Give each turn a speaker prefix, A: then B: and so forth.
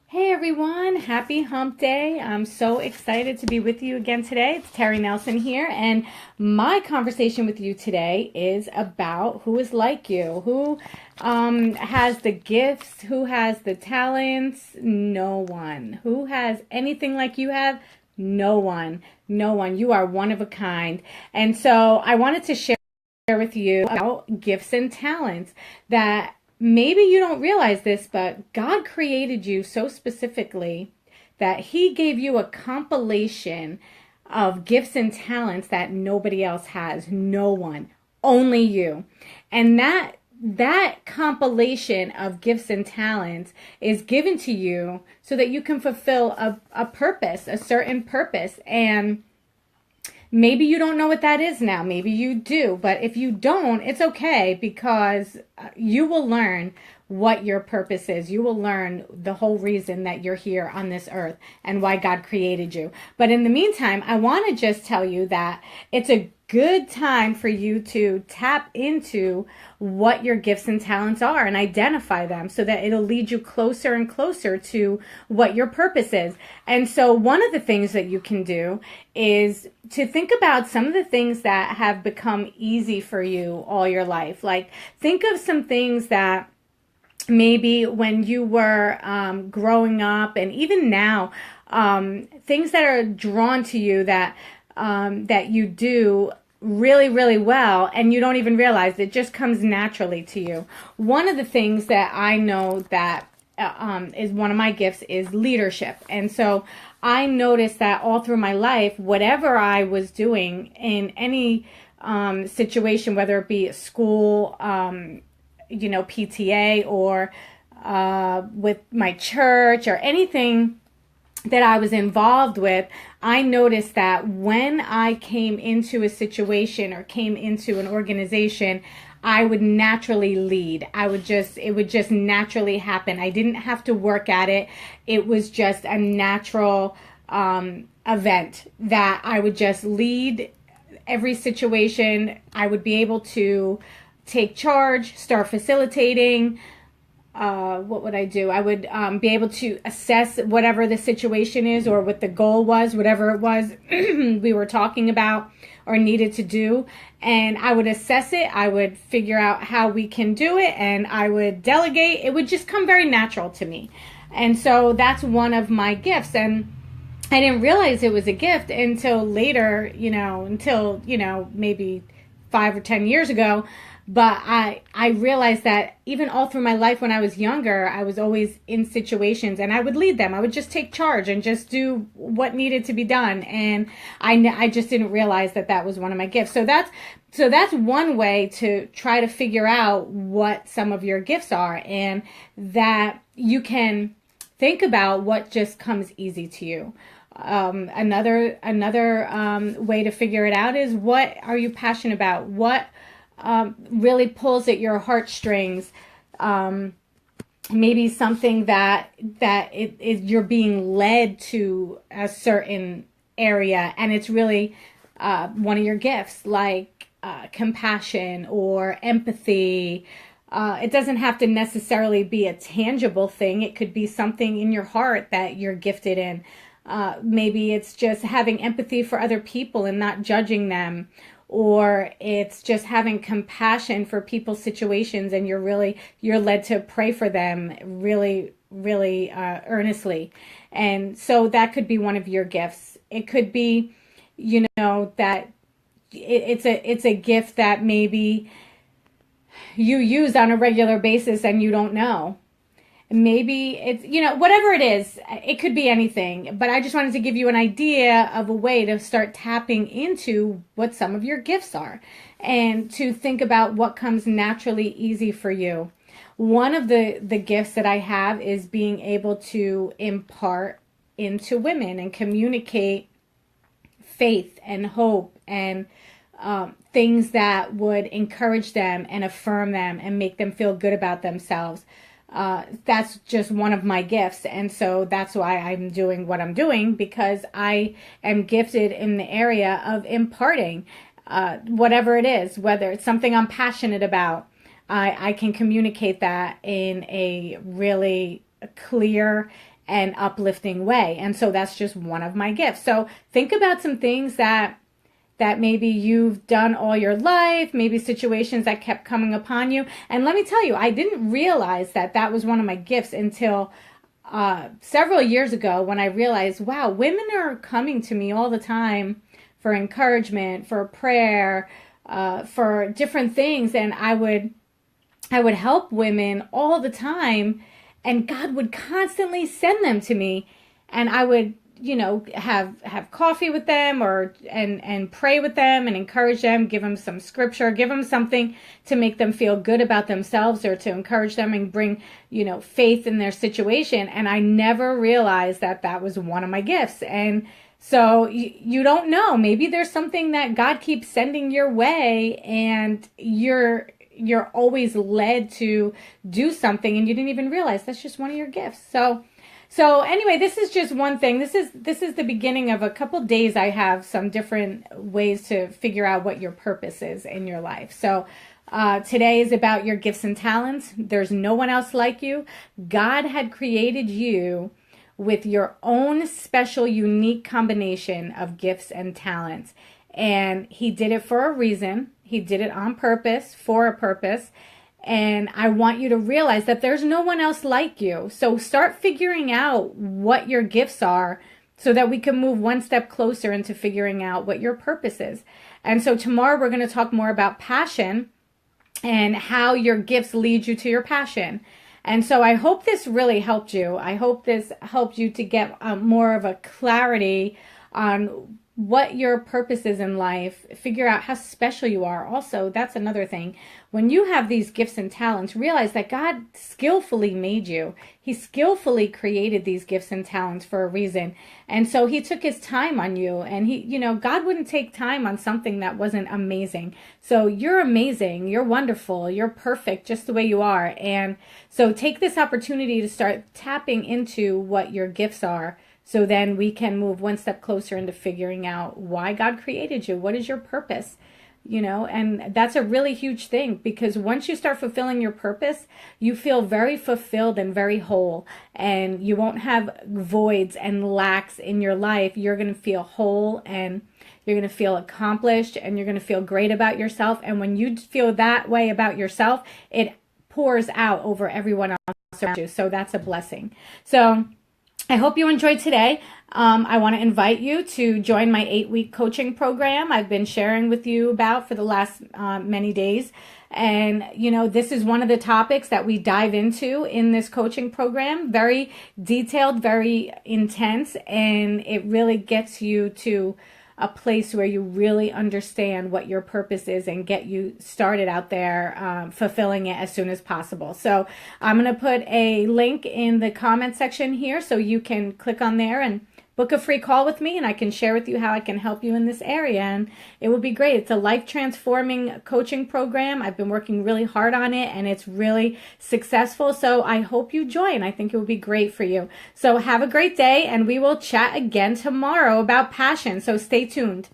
A: Hey everyone, happy hump day. I'm so excited to be with you again today. It's Terry Nelson here, and my conversation with you today is about who is like you, who has the gifts, who has the talents. No one. Who has anything like you have? No one. No one. You are one of a kind. And so I wanted to share with you about gifts and talents that maybe you don't realize this, but God created you so specifically that He gave you a compilation of gifts and talents that nobody else has. No one, only you. And that compilation of gifts and talents is given to you so that you can fulfill a purpose, a certain purpose. And maybe you don't know what that is now. Maybe you do. But if you don't, it's okay, because you will learn what your purpose is. You will learn the whole reason that you're here on this earth and why God created you. But in the meantime, I want to just tell you that it's a good time for you to tap into what your gifts and talents are and identify them so that it'll lead you closer and closer to what your purpose is. And so one of the things that you can do is to think about some of the things that have become easy for you all your life. Like, think of some things that maybe when you were growing up, and even now, things that are drawn to you that that you do really, really well, and you don't even realize it just comes naturally to you. One of the things that I know that is one of my gifts is leadership. And so I noticed that all through my life, whatever I was doing in any situation, whether it be school, PTA, or with my church, or anything that I was involved with, I noticed that when I came into a situation or came into an organization, I would naturally lead. It would just naturally happen. I didn't have to work at it. It was just a natural event that I would just lead every situation. I would be able to take charge, start facilitating. What would I do? I would be able to assess whatever the situation is, or what the goal was, whatever it was we were talking about or needed to do. And I would assess it. I would figure out how we can do it, and I would delegate. It would just come very natural to me. And so that's one of my gifts. And I didn't realize it was a gift until later, until maybe 5 or 10 years ago. But I realized that even all through my life when I was younger, I was always in situations and I would lead them. I would just take charge and just do what needed to be done. And I just didn't realize that that was one of my gifts. So that's one way to try to figure out what some of your gifts are, and that you can think about what just comes easy to you. Another way to figure it out is, what are you passionate about? What really pulls at your heartstrings? Maybe something that it is, you're being led to a certain area, and it's really one of your gifts, like compassion or empathy. It doesn't have to necessarily be a tangible thing. It could be something in your heart that you're gifted in. Maybe it's just having empathy for other people and not judging them, or it's just having compassion for people's situations, and you're led to pray for them really, really earnestly. And so that could be one of your gifts. It could be, that it's a gift that maybe you use on a regular basis and you don't know. Maybe it's, whatever it is, it could be anything. But I just wanted to give you an idea of a way to start tapping into what some of your gifts are, and to think about what comes naturally easy for you. One of the gifts that I have is being able to impart into women and communicate faith and hope and things that would encourage them and affirm them and make them feel good about themselves. That's just one of my gifts. And so that's why I'm doing what I'm doing, because I am gifted in the area of imparting whatever it is, whether it's something I'm passionate about. I can communicate that in a really clear and uplifting way. And so that's just one of my gifts. So think about some things that maybe you've done all your life, maybe situations that kept coming upon you. And let me tell you, I didn't realize that that was one of my gifts until several years ago, when I realized, wow, women are coming to me all the time for encouragement, for prayer, for different things. And I would help women all the time, and God would constantly send them to me, and I would, have coffee with them and pray with them and encourage them, give them some scripture, give them something to make them feel good about themselves, or to encourage them and bring, faith in their situation. And I never realized that that was one of my gifts. And so you don't know, maybe there's something that God keeps sending your way, and you're always led to do something and you didn't even realize that's just one of your gifts. So anyway, this is just one thing. This is the beginning of a couple days. I have some different ways to figure out what your purpose is in your life. So today is about your gifts and talents. There's no one else like you. God had created you with your own special, unique combination of gifts and talents. And he did it for a reason. He did it on purpose, for a purpose. And I want you to realize that there's no one else like you. So start figuring out what your gifts are, so that we can move one step closer into figuring out what your purpose is. And so tomorrow we're going to talk more about passion and how your gifts lead you to your passion. And so I hope this really helped you. I hope this helped you to get more of a clarity on what your purpose is in life. Figure out how special you are. Also, that's another thing. When you have these gifts and talents, realize that God skillfully made you. He skillfully created these gifts and talents for a reason. And so he took his time on you, and God wouldn't take time on something that wasn't amazing. So you're amazing. You're wonderful. You're perfect just the way you are. And so take this opportunity to start tapping into what your gifts are, so then we can move one step closer into figuring out why God created you. What is your purpose? And that's a really huge thing, because once you start fulfilling your purpose, you feel very fulfilled and very whole, and you won't have voids and lacks in your life. You're going to feel whole, and you're going to feel accomplished, and you're going to feel great about yourself. And when you feel that way about yourself, it pours out over everyone else around you. So that's a blessing. So I hope you enjoyed today. I want to invite you to join my 8-week coaching program I've been sharing with you about for the last many days. And, this is one of the topics that we dive into in this coaching program. Very detailed, very intense, and it really gets you to a place where you really understand what your purpose is and get you started out there fulfilling it as soon as possible. So I'm going to put a link in the comment section here, so you can click on there and book a free call with me, and I can share with you how I can help you in this area. And it will be great. It's a life-transforming coaching program. I've been working really hard on it, and it's really successful. So I hope you join. I think it will be great for you. So have a great day, and we will chat again tomorrow about passion. So stay tuned.